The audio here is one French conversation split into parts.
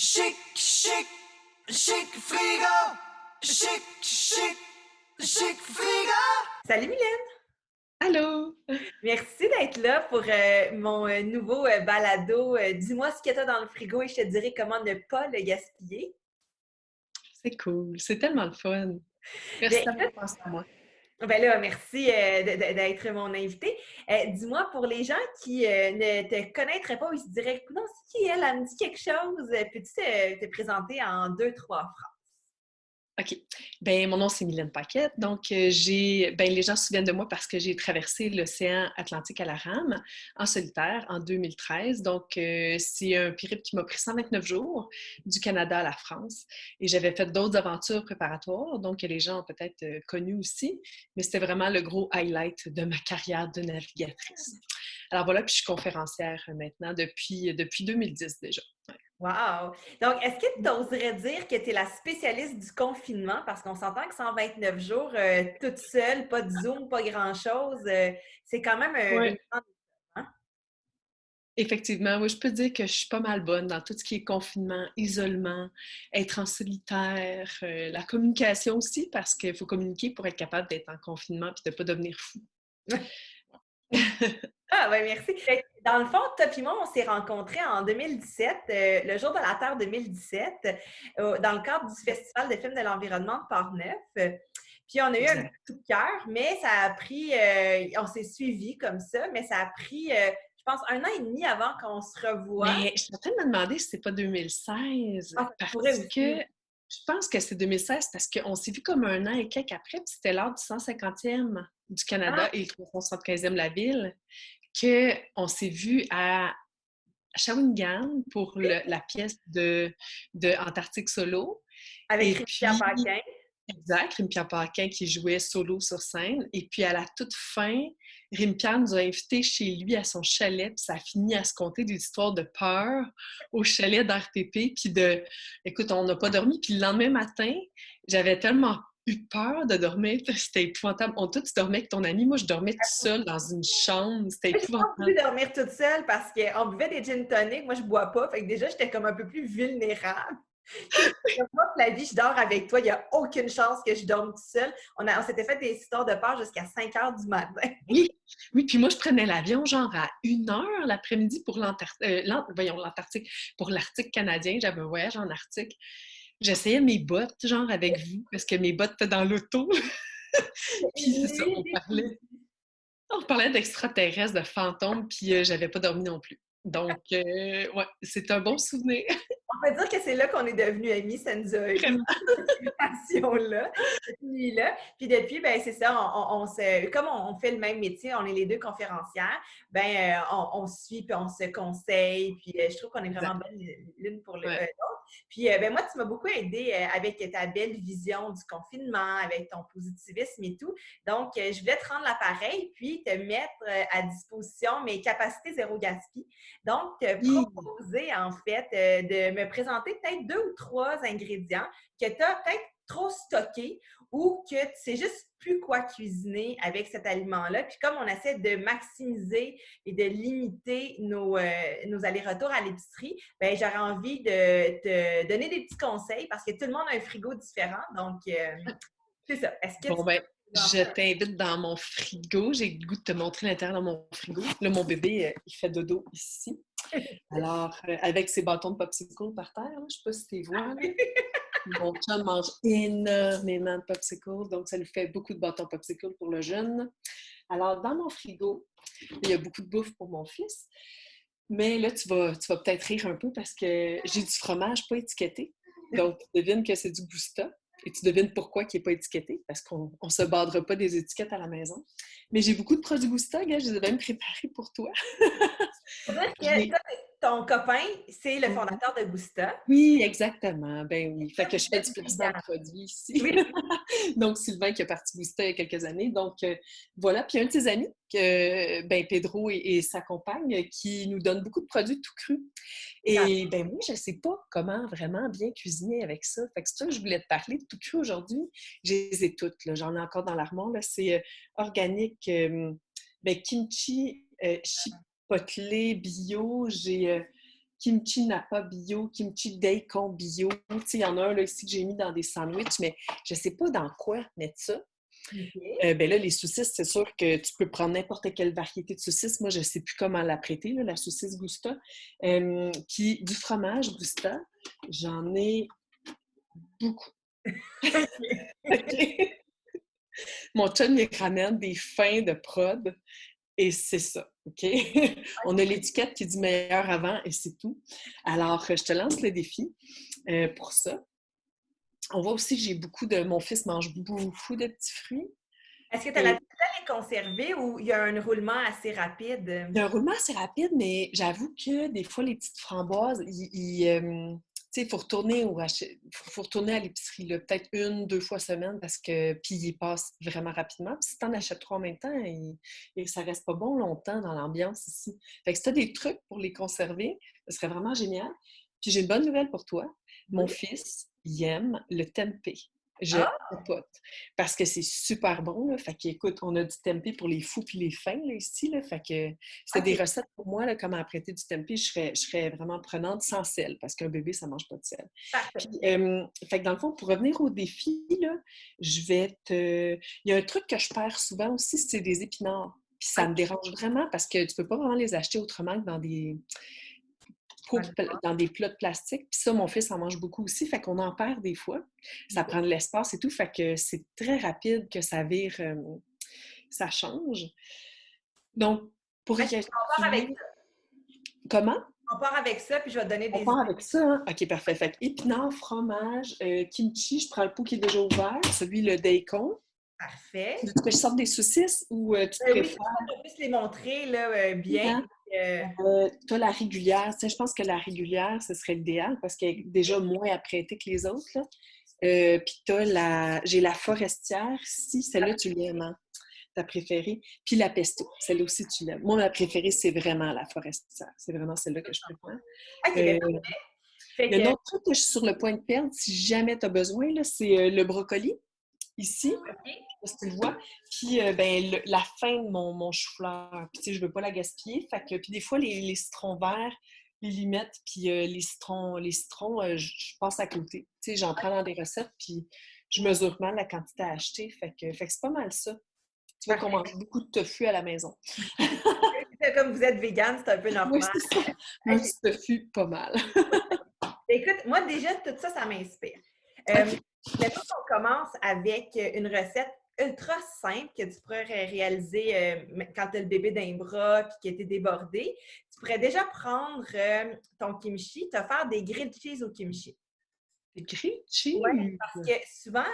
Chic, chic, chic frigo. Chic, chic, chic frigo. Salut Mylène! Allô! Merci d'être là pour mon nouveau balado. Dis-moi ce que tu as dans le frigo et je te dirai comment ne pas le gaspiller. C'est cool, c'est tellement le fun. Bien, Merci d'avoir écoute, pensé à moi. ben là, merci d'être mon invité. Dis-moi, pour les gens qui ne te connaîtraient pas ou ils se diraient, non, c'est qui elle? Elle me dit quelque chose. Peux-tu te présenter en deux, trois phrases? OK. Ben mon nom, c'est Mylène Paquette. Donc, les gens se souviennent de moi parce que j'ai traversé l'océan Atlantique à la rame en solitaire en 2013. Donc, c'est un périple qui m'a pris 129 jours du Canada à la France. Et j'avais fait d'autres aventures préparatoires, donc que les gens ont peut-être connues aussi. Mais c'était vraiment le gros highlight de ma carrière de navigatrice. Alors voilà, puis je suis conférencière maintenant depuis 2010 déjà. Wow! Donc, est-ce que tu oserais dire que tu es la spécialiste du confinement? Parce qu'on s'entend que 129 jours, toute seule, pas de Zoom, pas grand-chose, c'est quand même Ouais. une grande épreuve, hein? Effectivement, oui, je peux dire que je suis pas mal bonne dans tout ce qui est confinement, isolement, être en solitaire, la communication aussi, parce qu'il faut communiquer pour être capable d'être en confinement et de ne pas devenir fou. Ah, ben merci. Fait que dans le fond, toi et moi, on s'est rencontrés en 2017, le jour de la Terre 2017, dans le cadre du Festival de films de l'environnement de Portneuf. Puis on a eu un Exact. petit coup de cœur, mais ça a pris, on s'est suivis comme ça, mais ça a pris, je pense, un an et demi avant qu'on se revoie. Mais je suis en train de me demander si c'est pas 2016, Ah, ça pourrait parce que aussi. je pense que c'est 2016 parce qu'on s'est vu comme un an et quelques après, puis c'était lors du 150e du Ah, Canada et le 375e de la ville, qu'on s'est vu à Shawinigan pour oui, la pièce de Antarctique Solo. avec Et Christian puis, Paquin. exact, Rémi-Pierre Paquin qui jouait solo sur scène. Et puis, à la toute fin, Rémi-Pierre nous a invités chez lui à son chalet. Puis, ça a fini à se conter des histoires de peur au chalet d'RTP. Puis, écoute, on n'a pas dormi. Puis, le lendemain matin, j'avais tellement eu peur de dormir. C'était épouvantable. On tous dormait avec ton ami. Moi, je dormais tout seul dans une chambre. C'était J'ai pas voulu épouvantable. dormir toute seule parce qu'on buvait des gin tonic. Moi, je bois pas. Fait que déjà, j'étais comme un peu plus vulnérable. Moi, la vie, je dors avec toi. Il n'y a aucune chance que je dorme toute seule. On s'était fait des histoires de peur jusqu'à 5 heures du matin. Oui, oui, puis moi, je prenais l'avion genre à 1 heure l'après-midi pour l'Antarctique, pour l'Arctique canadien. J'avais un voyage en Arctique. J'essayais mes bottes, genre avec vous, parce que mes bottes étaient dans l'auto. Puis c'est ça, Nul défi. on parlait d'extraterrestres, de fantômes, puis j'avais pas dormi non plus. Donc, ouais, c'est un bon souvenir, On peut dire que c'est là qu'on est devenus amis. Ça nous a eu vraiment. cette relation-là, cette nuit-là. Puis depuis, ben c'est ça, comme on fait le même métier, on est les deux conférencières, ben on se suit, puis on se conseille, puis je trouve qu'on est vraiment Exact. bonnes l'une pour Ouais. l'autre. Puis ben moi, tu m'as beaucoup aidé avec ta belle vision du confinement, avec ton positivisme et tout. Donc, je voulais te rendre l'appareil, puis te mettre à disposition mes capacités zéro gaspille. Donc, te Oui. proposer, en fait, de me présenter peut-être deux ou trois ingrédients que tu as peut-être trop stockés ou que tu sais juste plus quoi cuisiner avec cet aliment-là. Puis comme on essaie de maximiser et de limiter nos allers-retours à l'épicerie, ben j'aurais envie de te donner des petits conseils parce que tout le monde a un frigo différent. Donc, c'est ça. Est-ce que tu Bon, ben, peux je lancer t'invite dans mon frigo. J'ai le goût de te montrer l'intérieur de mon frigo. Là, mon bébé, il fait dodo ici. un... Alors, avec ses bâtons de popsicle par terre, là, je sais pas si tu les vois, là. Mon chum mange énormément de popsicles, donc ça lui fait beaucoup de bâtons popsicle pour le jeune. Alors, dans mon frigo, il y a beaucoup de bouffe pour mon fils. Mais là, tu vas peut-être rire un peu parce que j'ai du fromage pas étiqueté. Donc, tu devines que c'est du Gousta. Et tu devines pourquoi il n'est pas étiqueté, parce qu'on ne se badre pas des étiquettes à la maison. Mais j'ai beaucoup de produits Gousta, gars, je les ai même préparés pour toi. Faut dire Je que les- toi, ton copain, c'est le fondateur de Gusta. Oui, exactement. Ben oui. Fait Toi, que vous je fais êtes du placement de évident. produits ici. Oui, Donc, Sylvain qui a parti Booster il y a quelques années. Donc, voilà. Puis, un de ses amis, ben, Pedro et sa compagne, qui nous donnent beaucoup de produits tout crus. Et ben moi, je ne sais pas comment vraiment bien cuisiner avec ça. Fait que c'est ça que je voulais te parler de tout cru aujourd'hui. Je les ai toutes, là. J'en ai encore dans l'armoire, là. C'est organique, ben, kimchi, chipotle bio. J'ai kimchi napa bio, kimchi daikon bio. Tu sais, il y en a un là, ici que j'ai mis dans des sandwichs, mais je ne sais pas dans quoi mettre ça. OK. Ben là, les saucisses, c'est sûr que tu peux prendre n'importe quelle variété de saucisses. Moi, je ne sais plus comment l'apprêter, là, la saucisse Gusta. Puis du fromage Gusta, j'en ai beaucoup. OK? Mon chum, il ramène des fins de prod et c'est ça, OK? On a l'étiquette qui dit meilleur avant et c'est tout. Alors, je te lance le défi pour ça. On voit aussi que j'ai beaucoup de... Mon fils mange beaucoup de petits fruits. Est-ce que tu as Et l'habitude de les conserver ou il y a un roulement assez rapide? il y a un roulement assez rapide, mais j'avoue que des fois, les petites framboises, tu sais, il faut retourner faut retourner à l'épicerie, là, peut-être 1, 2 fois semaine, parce que puis ils passent vraiment rapidement. Puis si tu en achètes 3 en même temps, ça reste pas bon longtemps dans l'ambiance ici. Fait que si tu as des trucs pour les conserver, ce serait vraiment génial. Puis j'ai une bonne nouvelle pour toi. Mon Oui. fils, il aime le tempeh. Je Ah! capote. Parce que c'est super bon, là. Fait qu'écoute, on a du tempeh pour les fous puis les fins, là, ici, là. Fait que c'est des OK. recettes pour moi, là, comment apprêter du tempeh. Je serais vraiment prenante sans sel, parce qu'un bébé, ça mange pas de sel. Parfait. Puis, fait que dans le fond, pour revenir au défi, là, je vais te... Il y a un truc que je perds souvent aussi, c'est des épinards. Puis ça me OK. dérange vraiment parce que tu peux pas vraiment les acheter autrement que dans des plats de plastique. Puis ça, mon fils en mange beaucoup aussi, fait qu'on en perd des fois. Ça prend de l'espace et tout, fait que c'est très rapide que ça vire, ça change. Donc, pour OK, on part avec récapituler, ça. comment? On part avec ça, puis je vais te donner On des part idées. avec ça, hein? OK, parfait. Fait que épinards, fromage, kimchi, je prends le pot qui est déjà ouvert, celui le daikon. Parfait. Veux-tu que je sorte des saucisses ou tu te Oui, préfères? comme ça, on puisse les montrer là, bien. Hein? Euh, Tu as la régulière. Tu sais, je pense que la régulière, ce serait l'idéal parce qu'elle est déjà moins apprêtée que les autres, là. Puis j'ai la forestière ici, celle-là, tu l'aimes, hein? Ta préférée. Puis la pesto, celle-là aussi, tu l'aimes. Moi, ma préférée, c'est vraiment la forestière. C'est vraiment celle-là que je préfère. OK, bien Euh, parfait. Fait il y a que, un autre truc que je suis sur le point de perdre, si jamais tu as besoin, là, c'est le brocoli, ici. OK. Je sais pas si tu le vois. Puis, ben, la fin de mon chou-fleur. Puis, tu sais, je veux pas la gaspiller. Fait que, puis des fois, les citrons verts, les limettes, puis les citrons, je passe à côté. Tu sais, j'en prends dans des recettes, puis je mesure mal la quantité à acheter. Fait que c'est pas mal ça. Tu vois qu'on Parfait. mange beaucoup de tofu à la maison. Comme vous êtes vegan, c'est un peu Oui, normal. c'est ça. Un OK. petit tofu, pas mal. Écoute, moi, déjà, tout ça, ça m'inspire. OK. Mettons qu'on commence avec une recette ultra simple que tu pourrais réaliser quand tu as le bébé dans les bras et qui était débordé. Tu pourrais déjà prendre ton kimchi, te faire des grilled cheese au kimchi. Des grilled Oui, cheese. parce que souvent,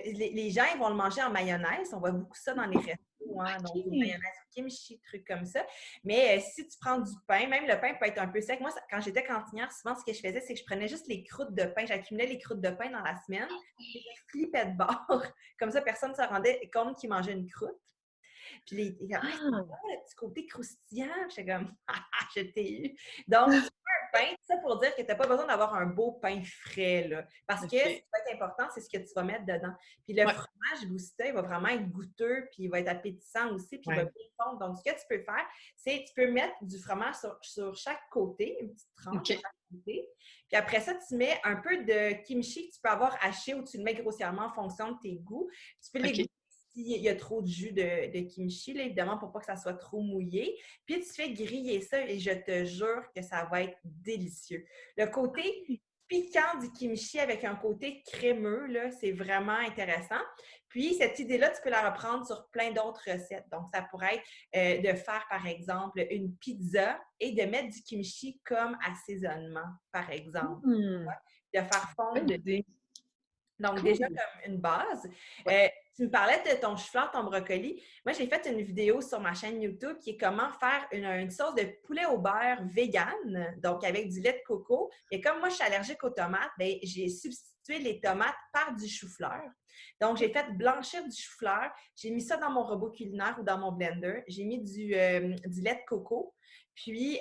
les gens ils vont le manger en mayonnaise. On voit beaucoup ça dans les restos, hein, donc une OK. mayonnaise au kimchi, trucs comme ça. Mais si tu prends du pain, même le pain peut être un peu sec. Moi, quand j'étais cantinière, souvent, ce que je faisais, c'est que je prenais juste les croûtes de pain. J'accumulais les croûtes de pain dans la semaine. Puis je flippais de bord. Comme ça, personne ne se rendait compte qu'ils mangeaient une croûte. Puis les gens, ah, c'est Ah, bon, le petit côté croustillant. J'étais comme, ah, je t'ai eu. Donc, tu fais un pain, ça pour dire que tu n'as pas besoin d'avoir un beau pain frais, là. Parce que ce qui OK. va être important, c'est ce que tu vas mettre dedans. Puis le Ouais, fromage Gousta, il va vraiment être goûteux, puis il va être appétissant aussi, puis il va ouais. bien fondre. Donc, ce que tu peux faire, c'est tu peux mettre du fromage sur chaque côté, une petite tranche de OK. chaque côté. Puis après ça, tu mets un peu de kimchi que tu peux avoir haché ou tu le mets grossièrement en fonction de tes goûts. Tu peux les OK. goûter s'il y a trop de jus de kimchi, là, évidemment, pour pas que ça soit trop mouillé. Puis tu fais griller ça et je te jure que ça va être délicieux. Le côté piquant du kimchi avec un côté crémeux, là, c'est vraiment intéressant. Puis cette idée-là, tu peux la reprendre sur plein d'autres recettes. Donc, ça pourrait être de faire, par exemple, une pizza et de mettre du kimchi comme assaisonnement, par exemple. Hmm. De faire fondre Bonne idée. donc, déjà Cool. comme une base. Ouais. Tu me parlais de ton chou-fleur, ton brocoli. Moi, j'ai fait une vidéo sur ma chaîne YouTube qui est comment faire une sauce de poulet au beurre vegan, donc avec du lait de coco. Et comme moi, je suis allergique aux tomates, bien, j'ai substitué les tomates par du chou-fleur. Donc, j'ai fait blanchir du chou-fleur. J'ai mis ça dans mon robot culinaire ou dans mon blender. J'ai mis du lait de coco. Puis,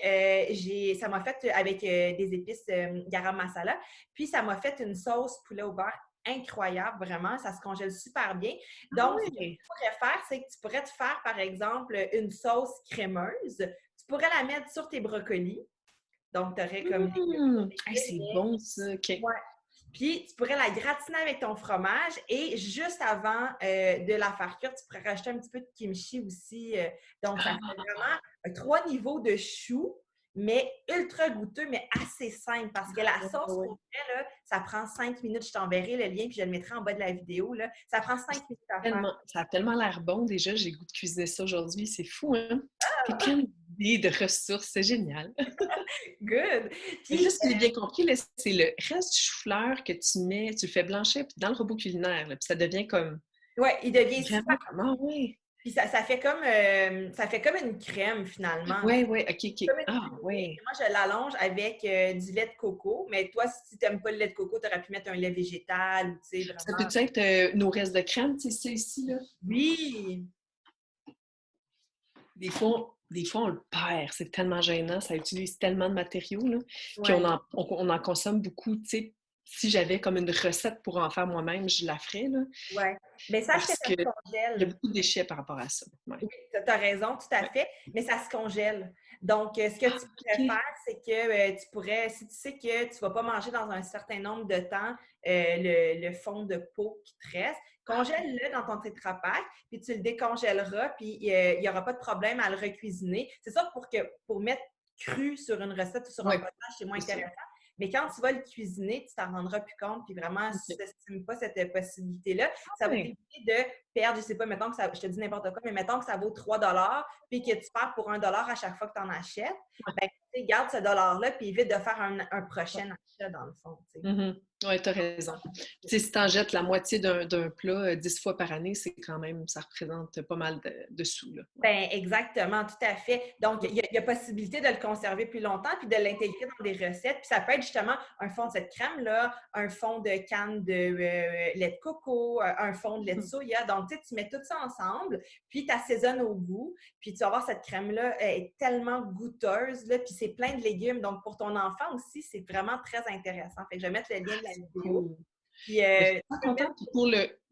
ça m'a fait avec des épices garam masala. Puis, ça m'a fait une sauce poulet au beurre incroyable, vraiment. Ça se congèle super bien. Ah Donc, ce que tu ouais. pourrais faire, c'est que tu pourrais te faire, par exemple, une sauce crémeuse. Tu pourrais la mettre sur tes brocolis. Donc, tu aurais comme Hey, c'est bon, ça. OK. ouais. Puis, tu pourrais la gratiner avec ton fromage et juste avant de la faire cuire, tu pourrais rajouter un petit peu de kimchi aussi. Donc, ça fait vraiment 3 niveaux de choux, mais ultra goûteux, mais assez simple parce que la sauce, Ouais. pour vrai, là, ça prend 5 minutes. Je t'enverrai le lien puis je le mettrai en bas de la vidéo. Là. Ça prend 5 minutes à faire. Ça a tellement l'air bon déjà, j'ai le goût de cuisiner ça aujourd'hui, c'est fou, hein? T'es plein d'idées, de ressources, c'est génial. Good! Mais Puis, juste, si j'ai bien compris, là, c'est le reste du chou-fleur que tu mets, tu le fais blanchir puis dans le robot culinaire, là, puis ça devient comme ouais, il devient super. vraiment comme ah ouais. Puis, ça fait comme une crème, finalement. Ouais, ouais, ok, ok. Comme une Ah purée. ouais. Moi, je l'allonge avec du lait de coco. Mais toi, si tu n'aimes pas le lait de coco, tu aurais pu mettre un lait végétal ou, tu sais, Ça vraiment. peut être nos restes de crème, tu sais, ça ici, là? Oui! Des fois, on le perd. C'est tellement gênant. Ça utilise tellement de matériaux, là. Puis Ouais. on en consomme beaucoup, tu sais. Si j'avais comme une recette pour en faire moi-même, je la ferais, là. Ouais. Mais sache que Parce ça qu'il se y a congèle. beaucoup de déchets par rapport à ça. Ouais. Oui, tu as raison, tout à Ouais. fait, mais ça se congèle. Donc, ce que Ah, tu pourrais OK. faire, c'est que tu pourrais, si tu sais que tu ne vas pas manger dans un certain nombre de temps le fond de peau qui te reste, congèle-le dans ton Tetra Pak, puis tu le décongèleras, puis il n'y aura pas de problème à le recuisiner. C'est ça pour mettre cru sur une recette ou sur un Ouais, potage, c'est moins c'est sûr. intéressant. Mais quand tu vas le cuisiner, tu t'en rendras plus compte, puis vraiment, OK. sous-estime pas cette possibilité-là. Ça va Ouais. t'éviter de perdre, je sais pas, mettons que ça, je te dis n'importe quoi, mais mettons que ça vaut 3 puis que tu perds pour 1 à chaque fois que tu en achètes, ben, tu sais, garde ce dollar-là, puis évite de faire un prochain achat, dans le fond. Tu sais. Oui, tu as raison. Tu sais, si tu en jettes la moitié d'un plat 10 fois par année, c'est quand même, ça représente pas mal de sous, là. Ouais. Ben, exactement, tout à fait. Donc, il y a possibilité de le conserver plus longtemps puis de l'intégrer dans des recettes. Puis ça peut être justement un fond de cette crème-là, un fond de canne de lait de coco, un fond de lait de soya. Donc, tu sais, tu mets tout ça ensemble, puis tu assaisonnes au goût. Puis tu vas voir, cette crème-là elle est tellement goûteuse, là, puis c'est plein de légumes. Donc, pour ton enfant aussi, c'est vraiment très intéressant. Fait que je vais mettre le lien de la vidéo. Cool. Puis, Mais je suis tu pas peux mettre. contente. Puis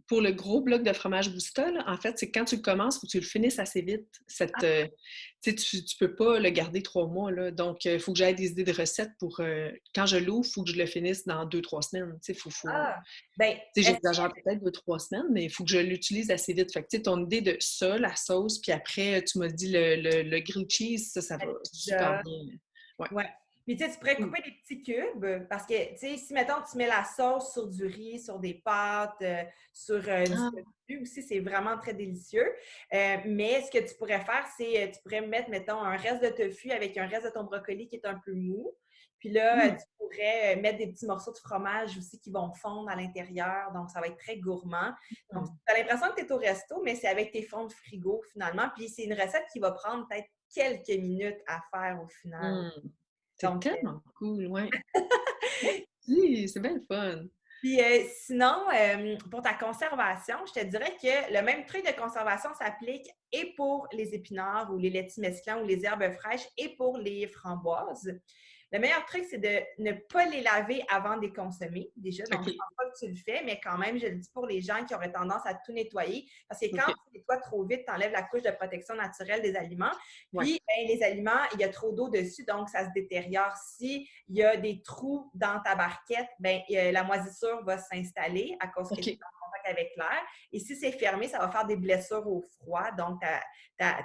pour le gros bloc de fromage Gousta, là, en fait, c'est que quand tu le commences, il faut que tu le finisses assez vite. Tu sais, tu peux pas le garder 3 mois. Là. Donc, il faut que j'aie des idées de recettes pour quand je l'ouvre, il faut que je le finisse dans 2, 3 semaines. Tu sais, Ah, ben, tu sais, est-ce j'exagère peut-être 2, 3 semaines, mais il faut que je l'utilise assez vite. Fait que, tu sais, ton idée de ça, la sauce, puis après, tu m'as dit le grilled cheese, ça va super que bien. Ouais. ouais. Puis, tu sais, tu pourrais Cool. couper des petits cubes parce que, tu sais, si, mettons, tu mets la sauce sur du riz, sur des pâtes, sur du Ah, tofu aussi, c'est vraiment très délicieux. Mais ce que tu pourrais faire, c'est, tu pourrais mettre, mettons, un reste de tofu avec un reste de ton brocoli qui est un peu mou. Puis là, hmm. tu pourrais mettre des petits morceaux de fromage aussi qui vont fondre à l'intérieur. Donc, ça va être très gourmand. Donc, tu as l'impression que tu es au resto, mais c'est avec tes fonds de frigo finalement. Puis, c'est une recette qui va prendre peut-être quelques minutes à faire au final. Hmm. C'est Donc, tellement cool, ouais. Oui, c'est bien le fun. puis sinon, pour ta conservation, je te dirais que le même truc de conservation s'applique et pour les épinards ou les laitues mesclans ou les herbes fraîches et pour les framboises. Le meilleur truc, c'est de ne pas les laver avant de les consommer, déjà. Donc, je ne OK. pense pas que tu le fais, mais quand même, je le dis pour les gens qui auraient tendance à tout nettoyer. Parce que quand OK. tu nettoies trop vite, tu enlèves la couche de protection naturelle des aliments. Ouais. Puis, ben, les aliments, il y a trop d'eau dessus, donc ça se détériore. Si il y a des trous dans ta barquette, ben, la moisissure va s'installer à cause que tu es OK. en contact avec l'air. Et si c'est fermé, ça va faire des blessures au froid. Donc,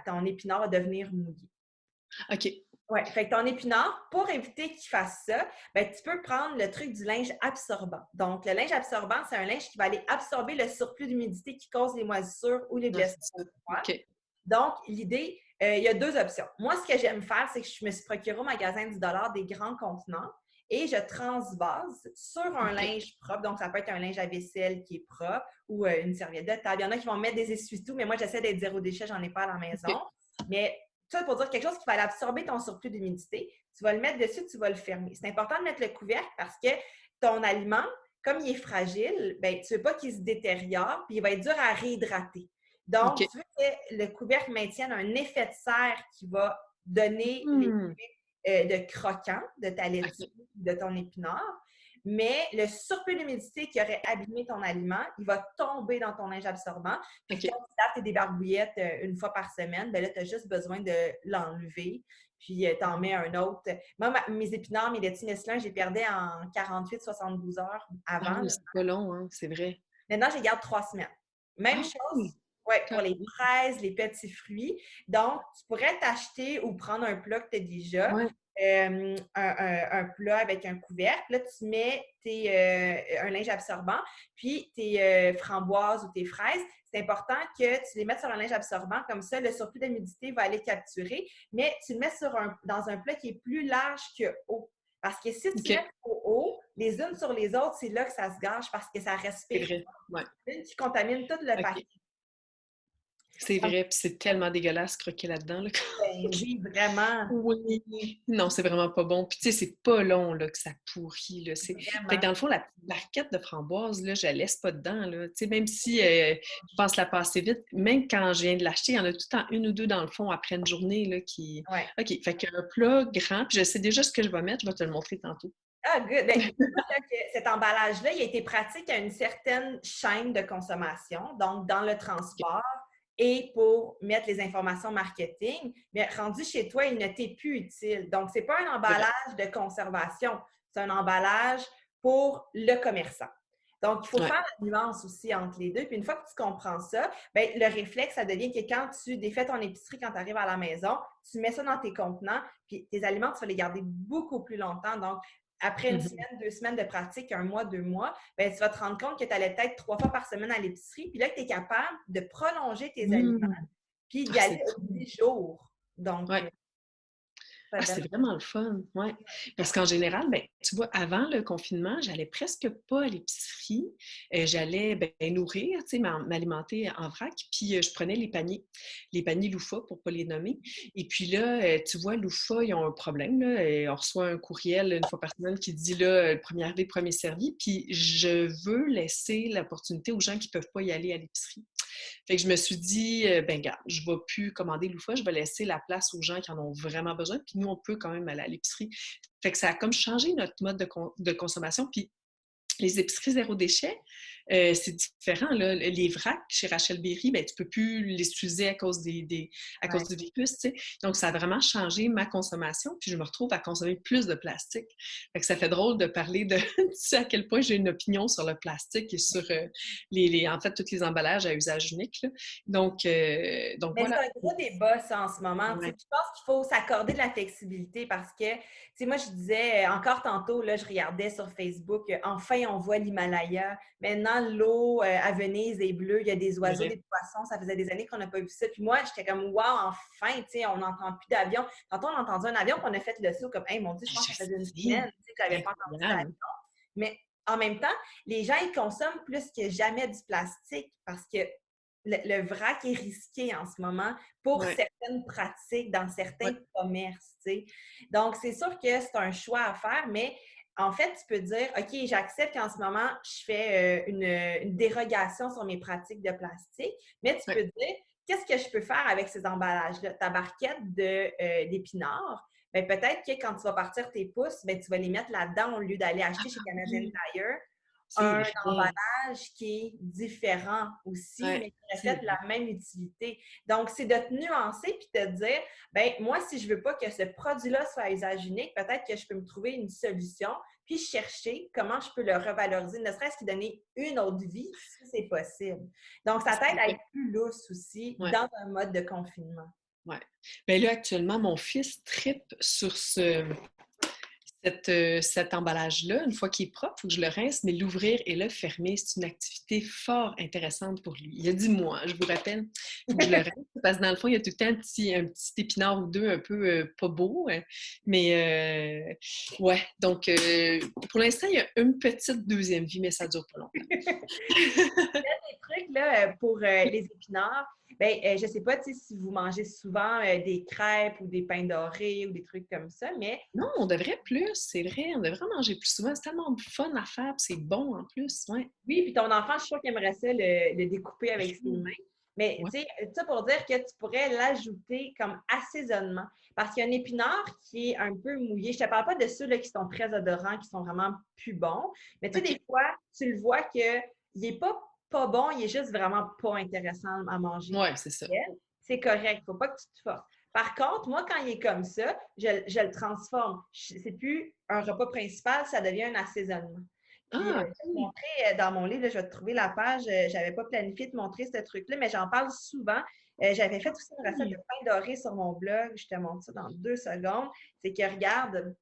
ton épinard va devenir mouillé. OK. Oui, fait que ton épinard, pour éviter qu'il fasse ça, ben, tu peux prendre le truc du linge absorbant. Donc, le linge absorbant, c'est un linge qui va aller absorber le surplus d'humidité qui cause les moisissures ou les Non, blessures c'est ça. au froid. OK. Donc, l'idée, il y a 2 options. Moi, ce que j'aime faire, c'est que je me suis procuré au magasin du dollar des grands contenants et je transvase sur un OK. linge propre. Donc, ça peut être un linge à vaisselle qui est propre ou une serviette de table. Il y en a qui vont mettre des essuie-tout, mais moi, j'essaie d'être zéro déchet, j'en ai pas à la maison. OK. Mais ça, pour dire quelque chose qui va aller absorber ton surplus d'humidité, tu vas le mettre dessus, tu vas le fermer. C'est important de mettre le couvercle parce que ton aliment, comme il est fragile, ben, tu ne veux pas qu'il se détériore, puis il va être dur à réhydrater. Donc, OK. tu veux que le couvercle maintienne un effet de serre qui va donner Hmm. l'effet de croquant de ta laitue, OK. de ton épinard, mais le surplus d'humidité qui aurait abîmé ton aliment, il va tomber dans ton linge absorbant. Puis OK. quand tu laves tes débarbouillettes une fois par semaine, ben là, tu as juste besoin de l'enlever. Puis tu en mets un autre. Moi, mes épinards, mes laitues Nestlin, j'ai perdais en 48-72 heures Ah avant. oui, c'est pas long, hein, c'est vrai. Maintenant, je les garde 3 semaines. Même Ah chose, oui! ouais, pour les Correct. fraises, les petits fruits. Donc, tu pourrais t'acheter ou prendre un plat que tu as déjà, Ouais, un plat avec un couvercle. Là, tu mets un linge absorbant, puis tes framboises ou tes fraises. C'est important que tu les mettes sur un linge absorbant. Comme ça, le surplus d'humidité va aller capturer. Mais tu le mets dans un plat qui est plus large que haut. Parce que si tu mets OK, trop haut, les unes sur les autres, c'est là que ça se gâche parce que ça c'est respire vrai. Ouais, qui contamine tout le paquet. OK. C'est Donc, vrai, puis c'est tellement dégueulasse croquer là-dedans, là. ben oui, vraiment, Oui. Non, c'est vraiment pas bon. Puis tu sais, c'est pas long, là, que ça pourrit, là. Fait que vraiment. dans le fond, la petite barquette de framboise, là, je la laisse pas dedans, là. Tu sais, même si je pense la passer vite, même quand je viens de l'acheter, il y en a tout le temps une ou deux dans le fond après une journée, là, qui... Ouais. OK, fait qu'un plat grand, puis je sais déjà ce que je vais mettre, je vais te le montrer tantôt. Ah, good. Ben, dis-toi là, que cet emballage-là, il a été pratique à une certaine chaîne de consommation, donc dans le OK. transport et pour mettre les informations marketing. Mais rendu chez toi, il ne t'est plus utile. Donc, ce n'est pas un C'est vrai. emballage de conservation, c'est un emballage pour le commerçant. Donc, il faut Ouais. faire la nuance aussi entre les deux. Puis une fois que tu comprends ça, bien, le réflexe, ça devient que quand tu défais ton épicerie, quand tu arrives à la maison, tu mets ça dans tes contenants, puis tes aliments, tu vas les garder beaucoup plus longtemps. Donc, après une Mhm. semaine, 2 semaines de pratique, un mois, 2 mois, bien, tu vas te rendre compte que tu allais peut-être 3 fois par semaine à l'épicerie. Puis là, tu es capable de prolonger tes aliments, Mm. puis Ah, d'y aller c'est aux 10 jours. Donc, ouais. ça Ah, donne. c'est vraiment le fun, ouais. Parce qu'en général, ben, tu vois, avant le confinement, j'allais presque pas à l'épicerie. J'allais ben, nourrir, tu sais, m'alimenter en vrac, puis je prenais les paniers Loufa pour pas les nommer. Et puis là, tu vois, Loufa, ils ont un problème, là. On reçoit un courriel une fois par semaine qui dit, là, le premier arrivé, premier servi. Puis je veux laisser l'opportunité aux gens qui peuvent pas y aller à l'épicerie. Fait que je me suis dit, ben gars, je ne vais plus commander loufoque, je vais laisser la place aux gens qui en ont vraiment besoin. Puis nous, on peut quand même aller à l'épicerie. Fait que ça a comme changé notre mode de consommation. Puis les épiceries zéro déchet, c'est différent. Là. Les vracs chez Rachel Berry, ben, tu ne peux plus les utiliser à cause, à cause Ouais. du virus. Tu sais. Donc, ça a vraiment changé ma consommation. Puis je me retrouve à consommer plus de plastique. Fait que ça fait drôle de parler de tu sais, à quel point j'ai une opinion sur le plastique et sur en fait, tous les emballages à usage unique. Là. Donc Mais c'est voilà. un gros débat, ça, en ce moment. Tu sais, Ouais. puis je pense qu'il faut s'accorder de la flexibilité parce que, tu sais, moi, je disais, encore tantôt, là, je regardais sur Facebook, enfin, on voit l'Himalaya. Maintenant, l'eau à Venise est bleue, il y a des C'est oiseaux, vrai. des poissons. Ça faisait des années qu'on n'a pas vu ça. Puis moi, j'étais comme, wow, enfin, tu sais, on n'entend plus d'avion. Tantôt, on a entendu un avion, puis on a fait le saut comme, hey, mon Dieu, je pense Je que ça faisait une sais. semaine, tu sais, que je n'avais pas entendu d'avion. Incroyable. Mais en même temps, les gens, ils consomment plus que jamais du plastique parce que le vrac est risqué en ce moment pour Ouais. certaines pratiques dans certains Ouais. commerces. Tu sais. Donc, c'est sûr que c'est un choix à faire, mais en fait, tu peux dire, OK, j'accepte qu'en ce moment, je fais une dérogation sur mes pratiques de plastique, mais tu peux Ouais. dire, qu'est-ce que je peux faire avec ces emballages-là? Ta barquette d'épinards, ben, peut-être que quand tu vas partir tes pouces, ben, tu vas les mettre là-dedans au lieu d'aller acheter chez Canadian Oui, Tire c'est un vrai. emballage qui est différent aussi, Ouais, mais qui c'est reflète la même utilité. Donc, c'est de te nuancer puis de te dire, ben moi, si je veux pas que ce produit-là soit à usage unique, peut-être que je peux me trouver une solution, puis chercher comment je peux le revaloriser, ne serait-ce qu'il donner une autre vie, si c'est possible. Donc, ça t'aide c'est à vrai. être plus lousse aussi Ouais, dans un mode de confinement. ouais. Ben là, actuellement, mon fils trippe sur cet emballage-là. Une fois qu'il est propre, il faut que je le rince, mais l'ouvrir et le fermer, c'est une activité fort intéressante pour lui. Il a dit moi, je vous rappelle, il faut que je le rince parce que dans le fond, il y a tout le temps un petit épinard ou deux un peu pas beau. Mais ouais, donc pour l'instant, il y a une petite deuxième vie, mais ça ne dure pas longtemps. Des trucs là, pour les épinards, ben, je ne sais pas si vous mangez souvent des crêpes ou des pains dorés ou des trucs comme ça, mais Non, on devrait plus, c'est vrai, on devrait manger plus souvent. C'est tellement fun à faire, puis c'est bon en plus, ouais. oui, puis ton enfant, je suis sûre qu'il aimerait ça le découper avec ses Oui. mains. Mais Ouais. tu sais, ça pour dire que tu pourrais l'ajouter comme assaisonnement. Parce qu'il y a un épinard qui est un peu mouillé. Je te parle pas de ceux là, qui sont très odorants, qui sont vraiment plus bons. Mais tu sais, des OK. fois, tu le vois qu'il n'est pas bon, il est juste vraiment pas intéressant à manger. Ouais, c'est ça. C'est correct, faut pas que tu te forces. Par contre, moi, quand il est comme ça, je le transforme. C'est plus un repas principal, ça devient un assaisonnement. Puis, Ah, je vais te OK. montrer dans mon livre, là, je vais te trouver la page. J'avais pas planifié de montrer ce truc-là, mais j'en parle souvent. J'avais fait aussi une recette de pain doré sur mon blog. Je te montre ça dans 2 secondes. C'est que, regarde,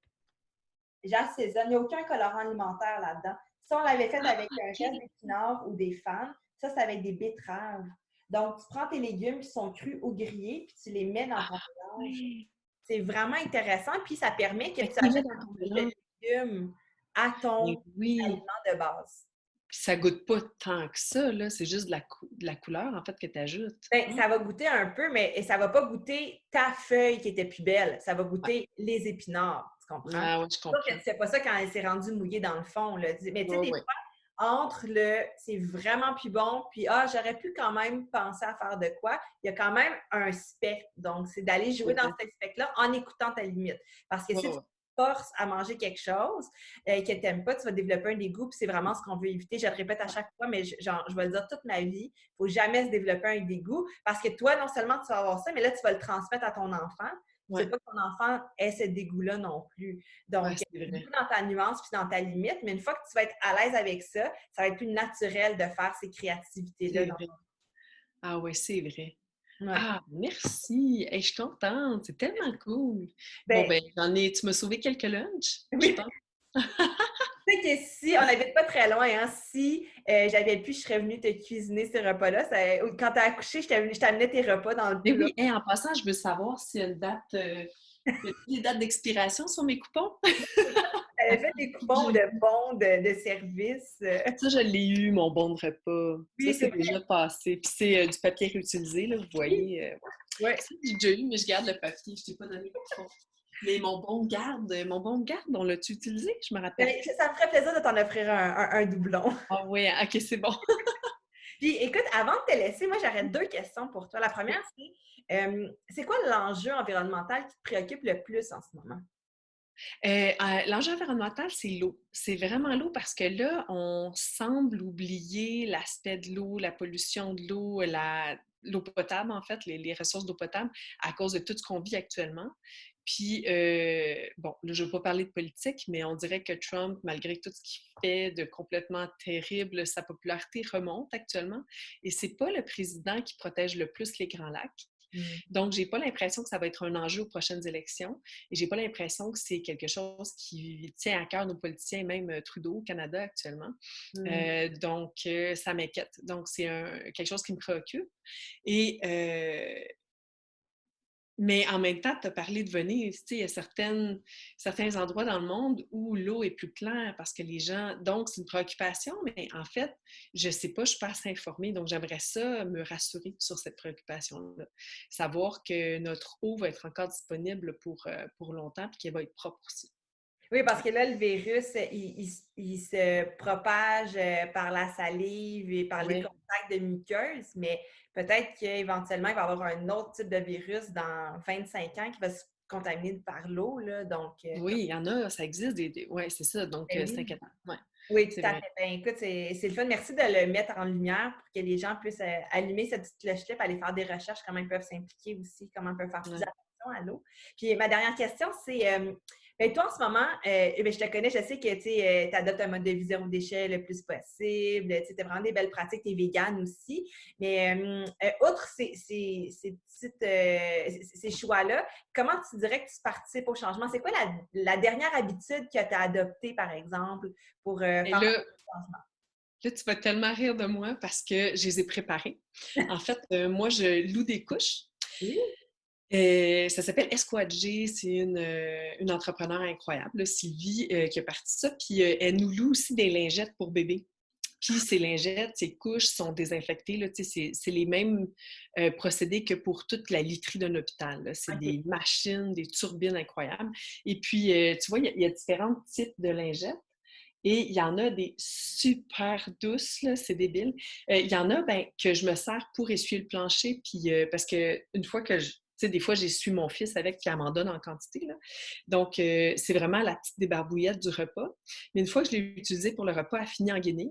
j'assaisonne. Il n'y a aucun colorant alimentaire là-dedans. Si on l'avait fait avec un reste OK. d'épinards ou des fans, ça, c'est avec des betteraves. Donc, tu prends tes légumes qui sont crus ou grillés, puis tu les mets dans Ah, ton mélange. ouais. C'est vraiment intéressant, puis ça permet que Fait tu que tu le mets ajoutes dans ton de mélange. légumes à Mais ton oui. aliment de base. Puis ça goûte pas tant que ça, là. C'est juste de la couleur, en fait, que tu ajoutes. Ben, Ah, ça va goûter un peu, mais ça va pas goûter ta feuille qui était plus belle. Ça va ouais. goûter les épinards. Tu comprends? Ah ouais, je C'est sûr que comprends. tu fais pas ça quand elle s'est rendue mouillée dans le fond. Là. Mais tu sais, Ouais, des ouais. fois, entre le c'est vraiment plus bon, puis j'aurais pu quand même penser à faire de quoi, il y a quand même un spectre. Donc, c'est d'aller jouer dans Ouais, ce spectre-là en écoutant ta limite. Parce que ouais, si tu ouais. forces à manger quelque chose que tu n'aimes pas, tu vas développer un dégoût, puis c'est vraiment ce qu'on veut éviter. Je le répète à chaque fois, mais je vais le dire toute ma vie. Il ne faut jamais se développer un dégoût parce que toi, non seulement tu vas avoir ça, mais là, tu vas le transmettre à ton enfant. Tu ne veux Ouais, pas que ton enfant ait ce dégoût-là non plus. ouais, Donc, c'est vrai. joue dans ta nuance puis dans ta limite, mais une fois que tu vas être à l'aise avec ça, ça va être plus naturel de faire ces créativités-là. C'est vrai. Ah ouais, c'est vrai. Ouais. Ah, merci! Hey, je suis contente, c'est tellement cool! Bon, Ben, ben, tu m'as sauvé quelques lunchs, je oui, pense. tu sais que si on n'habite pas très loin, hein, si j'avais pu, je serais venue te cuisiner ces repas-là. Quand tu as accouché, je t'amenais tes repas dans le Mais plat. oui, hey, en passant, je veux savoir s'il y a une date, y a des dates d'expiration sur mes coupons? J'avais fait des coupons de bons de service. Ça, je l'ai eu, mon bon de repas. Ça, Oui, c'est c'est vrai. déjà passé. Puis c'est du papier réutilisé, là, vous Oui, voyez. ouais. Ça, j'ai déjà eu, mais je garde le papier. Je t'ai pas donné le coupon. Mais mon bon de garde, on l'a-tu utilisé? Je me rappelle Ben, plus. ça me ferait plaisir de t'en offrir un doublon. Ah oui, ok, c'est bon. Puis écoute, avant de te laisser, moi j'aurais 2 questions pour toi. La première, c'est quoi l'enjeu environnemental qui te préoccupe le plus en ce moment? L'enjeu environnemental, c'est l'eau. C'est vraiment l'eau parce que là, on semble oublier l'aspect de l'eau, la pollution de l'eau, l'eau potable, en fait, les ressources d'eau potable à cause de tout ce qu'on vit actuellement. Puis, bon, là, je ne veux pas parler de politique, mais on dirait que Trump, malgré tout ce qu'il fait de complètement terrible, sa popularité remonte actuellement. Et c'est pas le président qui protège le plus les Grands Lacs. Mm. Donc, j'ai pas l'impression que ça va être un enjeu aux prochaines élections et j'ai pas l'impression que c'est quelque chose qui tient à cœur nos politiciens, même Trudeau au Canada actuellement. Mm. Donc, ça m'inquiète. Donc, c'est quelque chose qui me préoccupe. Et mais en même temps, tu as parlé de Venise, tu sais, il y a certains endroits dans le monde où l'eau est plus claire parce que les gens... Donc, c'est une préoccupation, mais en fait, je ne sais pas, je ne suis pas assez informée, donc j'aimerais ça me rassurer sur cette préoccupation-là. Savoir que notre eau va être encore disponible pour longtemps et qu'elle va être propre aussi. Oui, parce Ouais. que là, le virus, il se propage par la salive et par les Ouais. contacts de muqueuses, mais peut-être qu'éventuellement, il va y avoir un autre type de virus dans 25 ans qui va se contaminer par l'eau, là. Donc, Oui, il y en a, ça existe. Oui, c'est ça, donc ben c'est oui. inquiétant. Ouais, Oui, tout c'est à vrai. fait. Ben, écoute, c'est le fun. Merci de le mettre en lumière pour que les gens puissent allumer cette petite cloche-là et aller faire des recherches, comment ils peuvent s'impliquer aussi, comment ils peuvent faire plus Ouais. attention à l'eau. Puis ma dernière question, c'est ben, toi, en ce moment, ben, je te connais, je sais que tu adoptes un mode de vie zéro déchet le plus possible. Tu as vraiment des belles pratiques, tu es végane aussi. Mais outre ces choix-là, comment tu dirais que tu participes au changement? C'est quoi la dernière habitude que tu as adoptée, par exemple, pour Et faire là, le changement? Là, tu vas tellement rire de moi parce que je les ai préparés. En fait, moi, je loue des couches. Oui. Ça s'appelle Esquadgé. C'est une entrepreneure incroyable, là, Sylvie, qui a parti ça. Puis elle nous loue aussi des lingettes pour bébés. Puis ces lingettes, ces couches sont désinfectées. Là, c'est les mêmes procédés que pour toute la literie d'un hôpital. Là. C'est OK. des machines, des turbines incroyables. Et puis, tu vois, il y a différents types de lingettes. Et il y en a des super douces, là, c'est débile. Il y en a que je me sers pour essuyer le plancher, puis parce que une fois que je. Tu sais, des fois, j'essuie mon fils avec, puis elle m'en donne en quantité, là. Donc, c'est vraiment la petite débarbouillette du repas. Mais une fois que je l'ai utilisée pour le repas, elle finit en guenille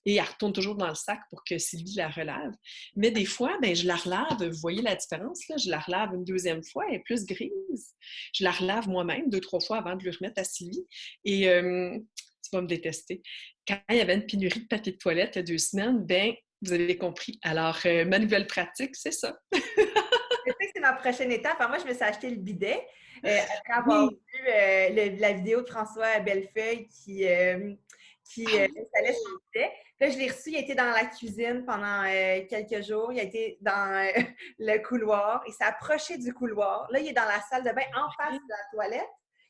et elle retourne toujours dans le sac pour que Sylvie la relave. Mais des fois, je la relave. Vous voyez la différence, là? Je la relave une deuxième fois, elle est plus grise. Je la relave moi-même 2-3 fois avant de lui remettre à Sylvie. Et tu vas me détester. Quand il y avait une pénurie de papier de toilette il y a 2 semaines, vous avez compris. Alors, ma nouvelle pratique, c'est ça. Je sais que c'est ma prochaine étape. Alors, moi, je me suis acheté le bidet après avoir Oui. vu la vidéo de François Bellefeuille qui Ah installait son oui! bidet. Là, je l'ai reçu, il a été dans la cuisine pendant quelques jours. Il a été dans le couloir. Il s'est approché du couloir. Là, il est dans la salle de bain en face de la toilette.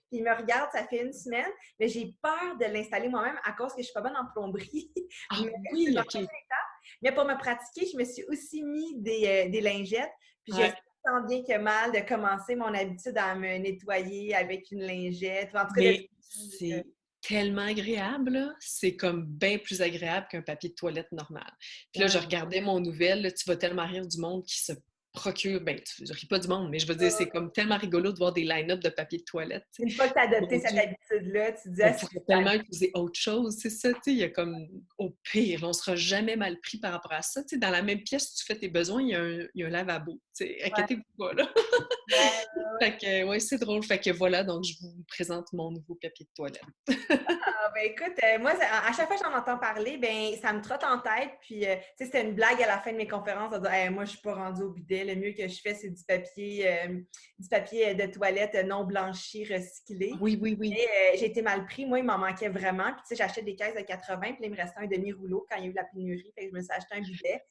Puis il me regarde, ça fait 1 semaine, mais j'ai peur de l'installer moi-même à cause que je suis pas bonne en plomberie. Ah Mais c'est oui, ma OK. prochaine étape. Mais pour me pratiquer, je me suis aussi mis des lingettes. Puis Ouais. tant bien que mal de commencer mon habitude à me nettoyer avec une lingette. En tout cas, Mais c'est tellement agréable, là. C'est comme bien plus agréable qu'un papier de toilette normal. Puis là, je ouais. regardais mon nouvelle, là, tu vas tellement rire du monde qui se procure, tu ris pas du monde, mais je veux dire, c'est comme tellement rigolo de voir des line-up de papier de toilette, tu sais. Une fois que tu as adopté Mon cette Dieu! habitude-là, tu te dis, On ah, pourrait tellement utiliser autre chose, c'est ça, tu sais, il y a comme, au pire, on sera jamais mal pris par rapport à ça, tu sais, dans la même pièce, si tu fais tes besoins, il y a un lavabo, tu sais, ouais, inquiétez-vous pas, là. ouais. Fait que, ouais, c'est drôle, fait que voilà, donc je vous présente mon nouveau papier de toilette. Ah, ben écoute, moi, à chaque fois que j'en entends parler, ben ça me trotte en tête. Puis, tu sais, c'était une blague à la fin de mes conférences de dire, hey, moi, je suis pas rendue au bidet. Le mieux que je fais, c'est du papier de toilette non blanchi, recyclé. Oui, oui, oui. Et j'ai été mal pris. Moi, il m'en manquait vraiment. Puis, tu sais, j'achetais des caisses de 80, puis là, il me restait un demi-rouleau quand il y a eu la pénurie. Fait que je me suis acheté un bidet.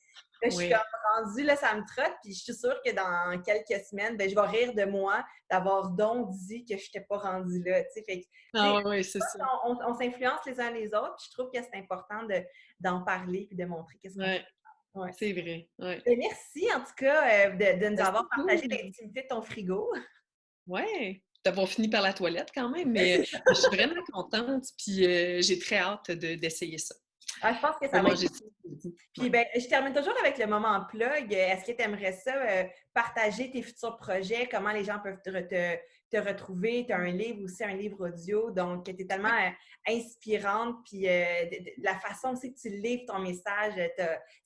Là, je suis comme Oui. rendue, là, ça me trotte. Puis, je suis sûre que dans quelques semaines, ben, je vais rire de moi d'avoir donc dit que je n'étais pas rendue là. Tu sais, fait que, tu Ah sais, ouais, ouais, c'est ça. on s'influence les uns les autres. Puis je trouve que c'est important d'en parler et de montrer qu'est-ce qu'on fait. Ouais, Ouais. c'est vrai, ouais. Et merci en tout cas de nous Ben, avoir c'est partagé cool. l'intimité de ton frigo. Ouais, d'avoir fini par la toilette quand même, mais je suis vraiment contente, puis j'ai très hâte d'essayer ça. Ah, je pense que De ça va être. manger ça jeudi. Puis Ouais. ben, je termine toujours avec le moment plug. Est-ce que tu aimerais ça partager tes futurs projets, comment les gens peuvent te retrouver? Tu as un livre aussi, un livre audio, donc tu es tellement inspirante. Puis la façon aussi que tu livres ton message,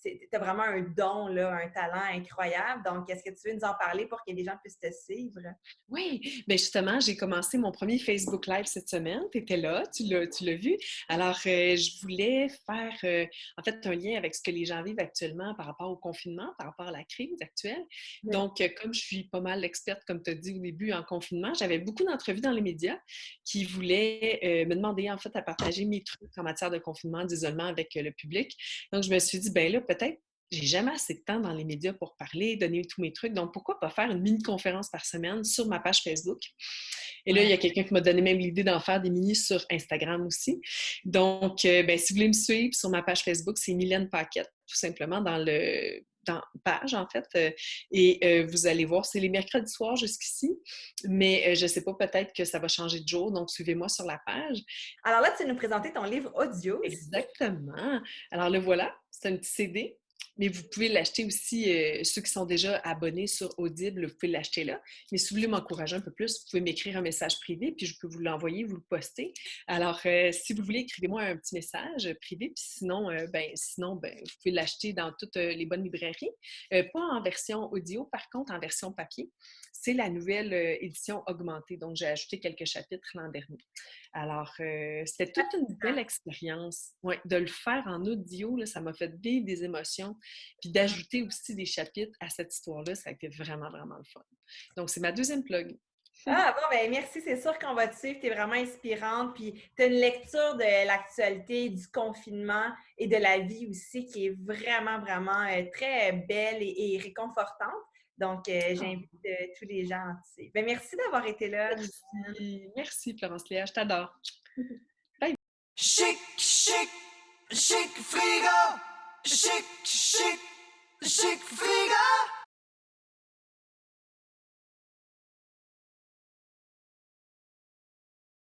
tu as vraiment un don, là, un talent incroyable. Donc, est-ce que tu veux nous en parler pour que les gens puissent te suivre? Oui, bien justement, j'ai commencé mon premier Facebook Live cette semaine. Tu étais là, tu l'as vu. Alors, je voulais faire en fait un lien avec ce que les gens vivent actuellement par rapport au confinement, par rapport à la crise actuelle. Oui. Donc, comme je suis pas mal experte, comme tu as dit au début, en confinement, j'avais beaucoup d'entrevues dans les médias qui voulaient me demander en fait à partager mes trucs en matière de confinement, d'isolement avec le public. Donc, je me suis dit, ben là, peut-être j'ai jamais assez de temps dans les médias pour parler, donner tous mes trucs. Donc, pourquoi pas faire une mini-conférence par semaine sur ma page Facebook? Et là, il y Ouais. a quelqu'un qui m'a donné même l'idée d'en faire des mini sur Instagram aussi. Donc, si vous voulez me suivre sur ma page Facebook, c'est Mylène Paquette, tout simplement, dans page, en fait. Et vous allez voir, c'est les mercredis soirs jusqu'ici. Mais je ne sais pas, peut-être que ça va changer de jour. Donc, suivez-moi sur la page. Alors là, tu vas nous présenter ton livre audio aussi. Exactement. Alors le voilà, c'est un petit CD, mais vous pouvez l'acheter aussi, ceux qui sont déjà abonnés sur Audible, vous pouvez l'acheter là. Mais si vous voulez m'encourager un peu plus, vous pouvez m'écrire un message privé, puis je peux vous l'envoyer, vous le poster. Alors, si vous voulez, écrivez-moi un petit message privé, puis sinon, vous pouvez l'acheter dans toutes les bonnes librairies. Pas en version audio, par contre, en version papier. C'est la nouvelle édition augmentée, donc j'ai ajouté quelques chapitres l'an dernier. Alors, c'était toute une belle expérience. Ouais, de le faire en audio, là, ça m'a fait vivre des émotions. Puis d'ajouter aussi des chapitres à cette histoire-là, ça a été vraiment, vraiment le fun. Donc, c'est ma deuxième plug. Ah bon, ben merci, c'est sûr qu'on va te suivre, tu es vraiment inspirante, puis tu as une lecture de l'actualité, du confinement et de la vie aussi qui est vraiment, vraiment très belle et réconfortante. Donc, Ah, j'invite tous les gens à te suivre. Ben, merci d'avoir été là. merci. Merci, Florence Léa, je t'adore. Bye! Chic, chic, chic frigo. Chic, chic, chic frigo.